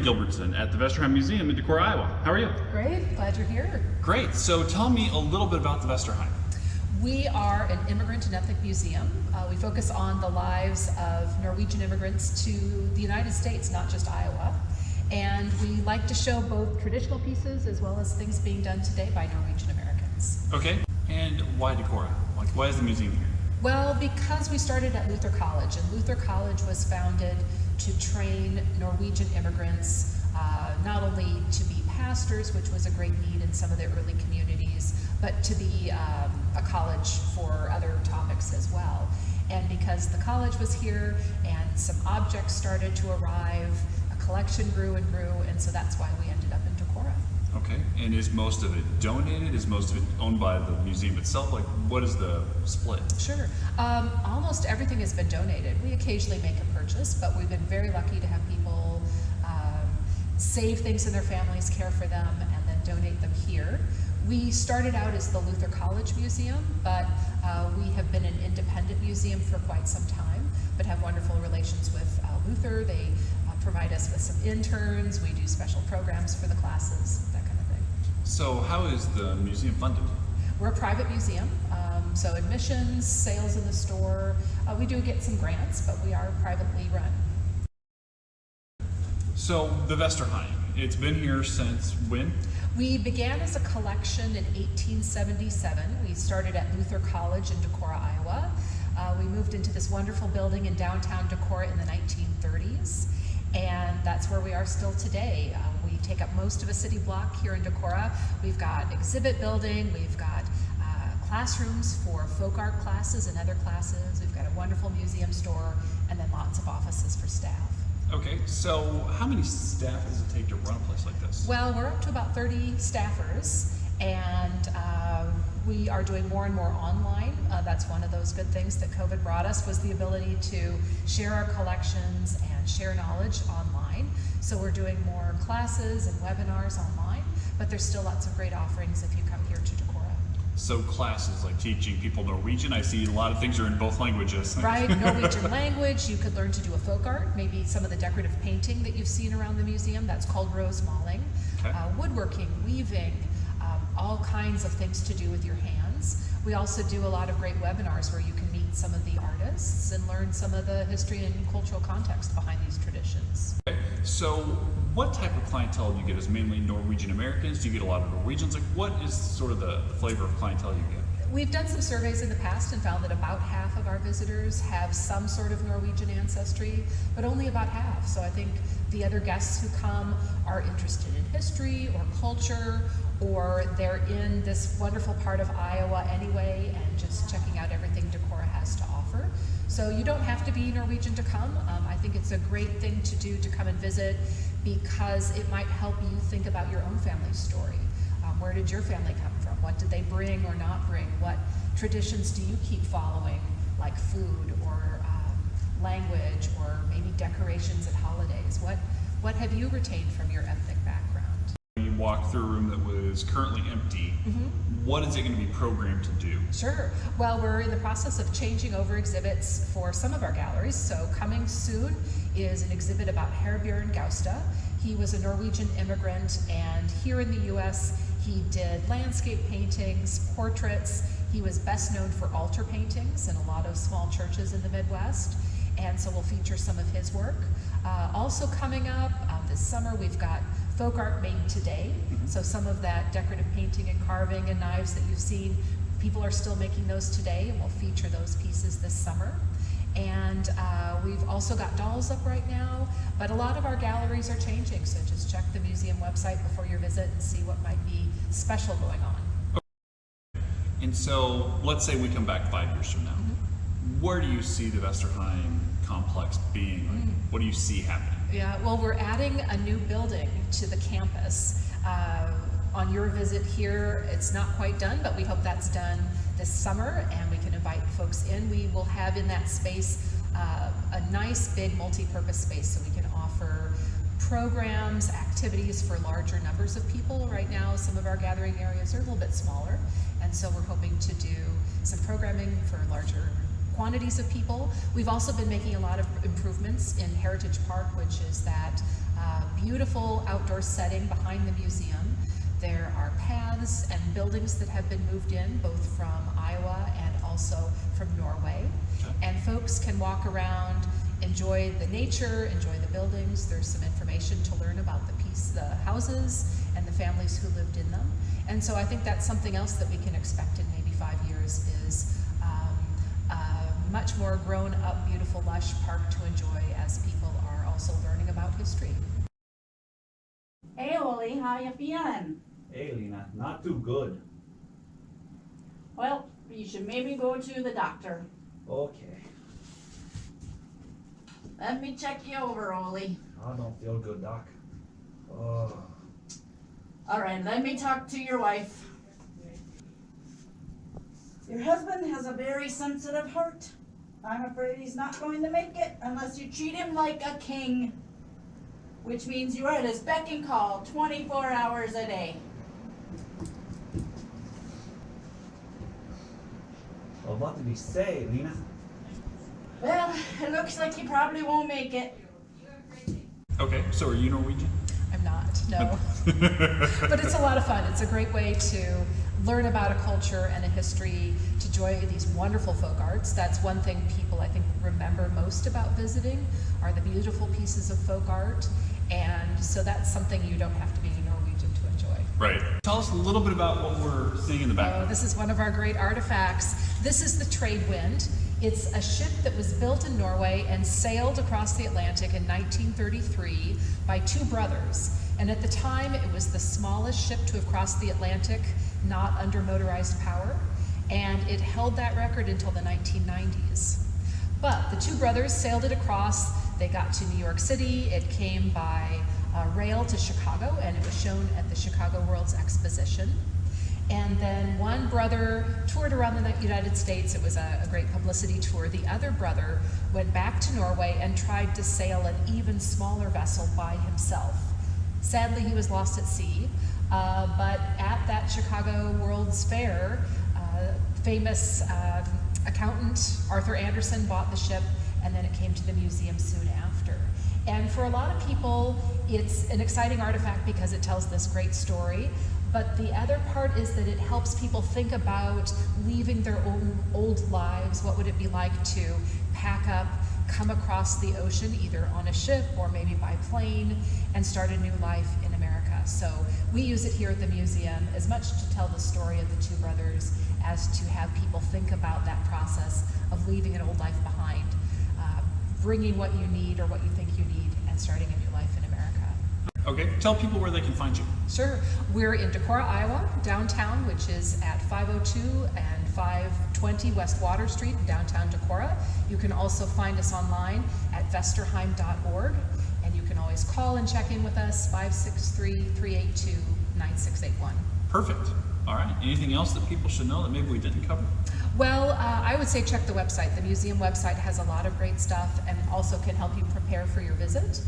Gilbertson at the Vesterheim Museum in Decorah, Iowa. How are you? Great, glad you're here. Great. So tell me a little bit about the Vesterheim. We are an immigrant and ethnic museum. We focus on the lives of Norwegian immigrants to the United States, not just Iowa. And we like to show both traditional pieces as well as things being done today by Norwegian Americans. Okay. And why Decorah? Like, why is the museum here? Well, because we started at Luther College, and Luther College was founded to train Norwegian immigrants not only to be pastors, which was a great need in some of the early communities, but to be a college for other topics as well. And because the college was here and some objects started to arrive, a collection grew, and so that's why we ended up in Decorah. Okay, and is most of it donated? Is most of it owned by the museum itself? Like, what is the split? Sure. Almost everything has been donated. We occasionally make a purchase, but we've been very lucky to have people save things in their families, care for them, and then donate them here. We started out as the Luther College Museum, but we have been an independent museum for quite some time, but have wonderful relations with Luther. They provide us with some interns. We do special programs for the classes, that kind of thing. So how is the museum funded? We're a private museum, so admissions, sales in the store. We do get some grants, but we are privately run. So the Vesterheim, it's been here since when? We began as a collection in 1877. We started at Luther College in Decorah, Iowa. We moved into this wonderful building in downtown Decorah in the 1930s, and that's where we are still today. We take up most of a city block here in Decorah. We've got exhibit building, we've got classrooms for folk art classes and other classes. We've got a wonderful museum store, and then lots of offices for staff. Okay, so how many staff does it take to run a place like this? Well, we're up to about 30 staffers, and we are doing more and more online. That's one of those good things that COVID brought us, was the ability to share our collections and share knowledge online. So we're doing more classes and webinars online, but there's still lots of great offerings if you come here to Decorah. So classes like teaching people Norwegian, I see a lot of things are in both languages. Right, Norwegian language. You could learn to do a folk art, maybe some of the decorative painting that you've seen around the museum. That's called rose mauling. Okay. Woodworking, weaving, all kinds of things to do with your hands. We also do a lot of great webinars where you can meet some of the artists and learn some of the history and cultural context behind these traditions. Okay. So what type of clientele do you get? Is it mainly Norwegian Americans? Do you get a lot of Norwegians? Like, what is sort of the flavor of clientele you get? We've done some surveys in the past and found that about half of our visitors have some sort of Norwegian ancestry, but only about half. So I think the other guests who come are interested in history or culture, or they're in this wonderful part of Iowa anyway and just checking out everything Decorah has to offer. So you don't have to be Norwegian to come. I think it's a great thing to do, to come and visit, because it might help you think about your own family story. Where did your family come from? What did they bring or not bring? What traditions do you keep following, like food or language, or maybe decorations at holidays? What have you retained from your ethnic background? You walk through a room that was currently empty. Mm-hmm. What is it going to be programmed to do? Sure. Well, we're in the process of changing over exhibits for some of our galleries. So coming soon is an exhibit about Herbjørn Gaustad. He was a Norwegian immigrant, and here in the US, he did landscape paintings, portraits. He was best known for altar paintings in a lot of small churches in the Midwest, and so we'll feature some of his work. Also coming up this summer, we've got folk art made today. Mm-hmm. So some of that decorative painting and carving and knives that you've seen, people are still making those today, and we'll feature those pieces this summer. And we've also got dolls up right now, but a lot of our galleries are changing, so just check the museum website before your visit and see what might be special going on. Okay. And so, let's say we come back 5 years from now. Mm-hmm. Where do you see the Vesterheim complex being? Like, what do you see happening? Yeah, well, we're adding a new building to the campus. On your visit here, it's not quite done, but we hope that's done this summer, and we can invite folks in. We will have in that space a nice big multi-purpose space, so we can offer programs, activities for larger numbers of people. Right now, some of our gathering areas are a little bit smaller, and so we're hoping to do some programming for larger quantities of people. We've also been making a lot of improvements in Heritage Park, which is that beautiful outdoor setting behind the museum. There are paths and buildings that have been moved in, both from Iowa and also from Norway. And folks can walk around, enjoy the nature, enjoy the buildings. There's some information to learn about the houses and the families who lived in them. And so I think that's something else that we can expect in maybe 5 years is a much more grown up, beautiful, lush park to enjoy as people are also learning about history. Hey Oli, how you feeling? Hey Lena, not too good. Well, you should maybe go to the doctor. Okay. Let me check you over, Oli. I don't feel good, Doc. Oh. Alright, let me talk to your wife. Your husband has a very sensitive heart. I'm afraid he's not going to make it unless you treat him like a king. Which means you are at his beck and call 24 hours a day. Well, what did he say, Lena? Well, it looks like he probably won't make it. Okay, so are you Norwegian? I'm not, no. But it's a lot of fun. It's a great way to learn about a culture and a history, to enjoy these wonderful folk arts. That's one thing people, I think, remember most about visiting are the beautiful pieces of folk art. And so that's something you don't have to be Norwegian to enjoy. Right. Tell us a little bit about what we're seeing in the background. Oh, this is one of our great artifacts. This is the Trade Wind. It's a ship that was built in Norway and sailed across the Atlantic in 1933 by two brothers. And at the time, it was the smallest ship to have crossed the Atlantic, not under motorized power. And it held that record until the 1990s. But the two brothers sailed it across. They got to New York City. It came by rail to Chicago, and it was shown at the Chicago World's Exposition. And then one brother toured around the United States. It was a great publicity tour. The other brother went back to Norway and tried to sail an even smaller vessel by himself. Sadly, he was lost at sea, but at that Chicago World's Fair, famous accountant Arthur Anderson bought the ship, and then it came to the museum soon after. And for a lot of people, it's an exciting artifact because it tells this great story. But the other part is that it helps people think about leaving their own old lives. What would it be like to pack up, come across the ocean, either on a ship or maybe by plane, and start a new life in America? So we use it here at the museum as much to tell the story of the two brothers as to have people think about that process of leaving an old life behind, bringing what you need or what you think you need, and starting a new life in America. Okay, tell people where they can find you. Sure. We're in Decorah, Iowa, downtown, which is at 502 and 520 West Water Street, downtown Decorah. You can also find us online at vesterheim.org, and you can always call and check in with us, 563-382-9681. Perfect. All right. Anything else that people should know that maybe we didn't cover? Well, I would say check the website. The museum website has a lot of great stuff and also can help you prepare for your visit,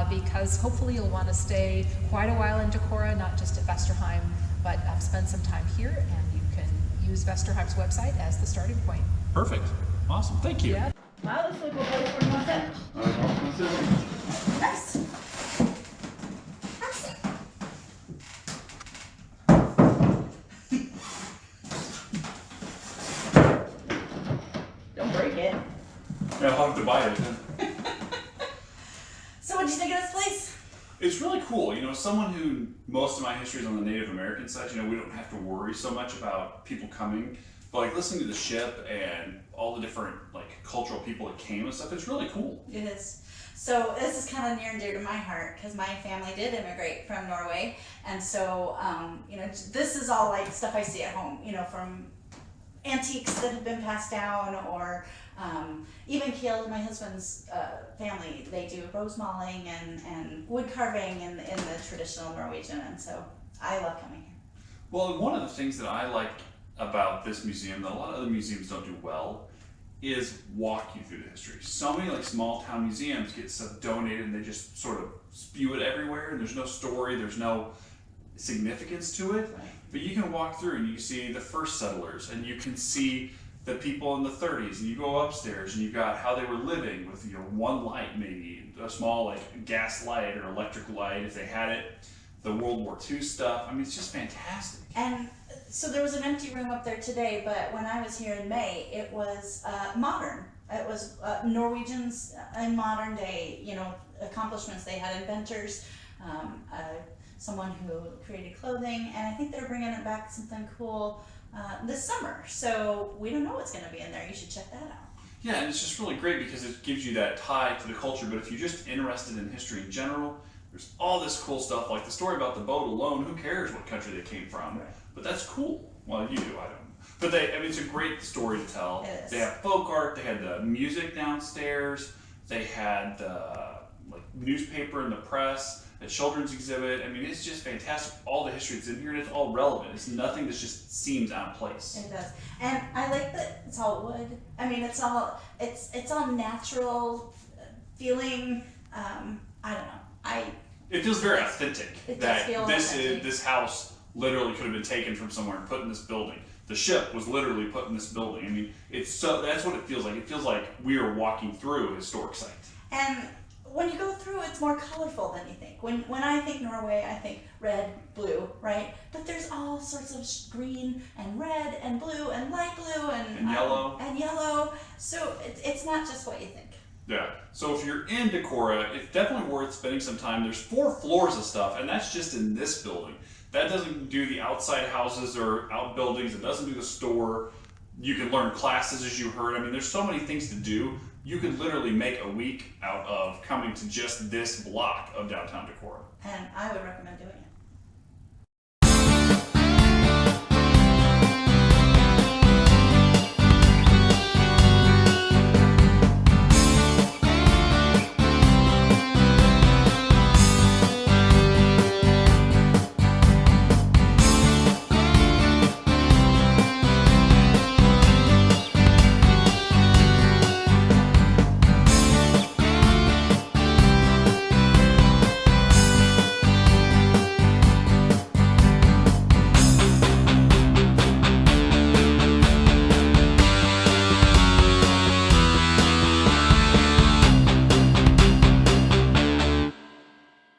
because hopefully you'll want to stay quite a while in Decorah, not just at Vesterheim, but spend some time here, and you can use Vesterheim's website as the starting point. Perfect. Awesome. Thank you. Yeah. Wow, this looks like what you want that. Nice. Don't break it. Yeah, I'll have to buy it. So what'd you think of this place? It's really cool. You know, someone who, most of my history is on the Native American side, you know, we don't have to worry so much about people coming. But like listening to the ship and all the different like cultural people that came and stuff, it's really cool. It is. So this is kind of near and dear to my heart because my family did immigrate from Norway, and so you know, this is all like stuff I see at home. You know, from antiques that have been passed down, or even Kiel, my husband's family, they do rose mauling and wood carving in the traditional Norwegian, and so I love coming here. Well, one of the things that I like about this museum that a lot of other museums don't do well is walk you through the history. So many like small town museums get stuff donated and they just sort of spew it everywhere, and there's no story, there's no significance to it. Right. But you can walk through and you see the first settlers, and you can see the people in the 30s, and you go upstairs and you got how they were living with one light, maybe a small like gas light or electric light if they had it, the World War II stuff. I mean, it's just fantastic. And so there was an empty room up there today, but when I was here in May, it was modern. It was Norwegians in modern day, accomplishments. They had inventors, someone who created clothing, and I think they're bringing it back something cool this summer. So we don't know what's going to be in there. You should check that out. Yeah, and it's just really great because it gives you that tie to the culture. But if you're just interested in history in general, there's all this cool stuff, like the story about the boat alone. Who cares what country they came from? Right. But that's cool. Well, you do, I don't. But it's a great story to tell. It is. They have folk art. They had the music downstairs. They had the newspaper and the press, the children's exhibit. I mean, it's just fantastic. All the history that's in here, and it's all relevant. It's nothing that just seems out of place. It does, and I like that it's all wood. I mean, it's all natural feeling. I don't know. It feels very authentic. It does feel authentic. This house literally could have been taken from somewhere and put in this building. The ship was literally put in this building. I mean, that's what it feels like. It feels like we are walking through a historic site. And when you go through, it's more colorful than you think. When I think Norway, I think red, blue, right? But there's all sorts of green and red and blue and light blue and yellow. And yellow. So it's not just what you think. Yeah. So if you're in Decorah, it's definitely worth spending some time. There's 4 floors of stuff, and that's just in this building. That doesn't do the outside houses or outbuildings. It doesn't do the store. You can learn classes, as you heard. I mean, there's so many things to do. You could literally make a week out of coming to just this block of downtown Decorah. And I would recommend doing it.